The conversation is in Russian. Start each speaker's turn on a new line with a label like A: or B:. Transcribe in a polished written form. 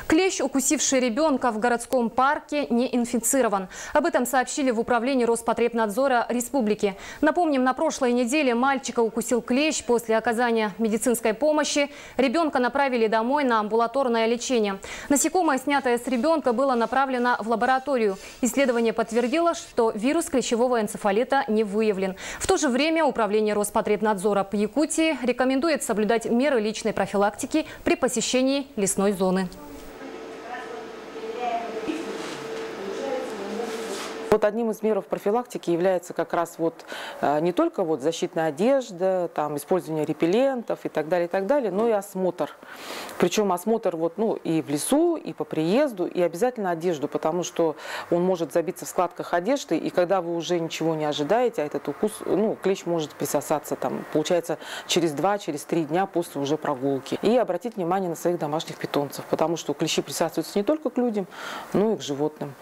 A: Клещ, укусивший ребенка в городском парке, не инфицирован. Об этом сообщили в управлении Роспотребнадзора Республики. Напомним, на прошлой неделе мальчика укусил клещ. После оказания медицинской помощи ребенка направили домой на амбулаторное лечение. Насекомое, снятое с ребенка, было направлено в лабораторию. Исследование подтвердило, что вирус клещевого энцефалита не выявлен. В то же время управление Роспотребнадзора по Якутии рекомендует соблюдать меры личной профилактики при посещении лесной зоны.
B: Вот одним из меров профилактики является как раз не только защитная одежда, использование репеллентов и так далее, но и осмотр. Причем осмотр и в лесу, и по приезду, и обязательно одежду, потому что он может забиться в складках одежды, и когда вы уже ничего не ожидаете, а этот укус, клещ может присосаться, получается, через 2-3 дня после уже прогулки. И обратить внимание на своих домашних питомцев, потому что клещи присасываются не только к людям, но и к животным.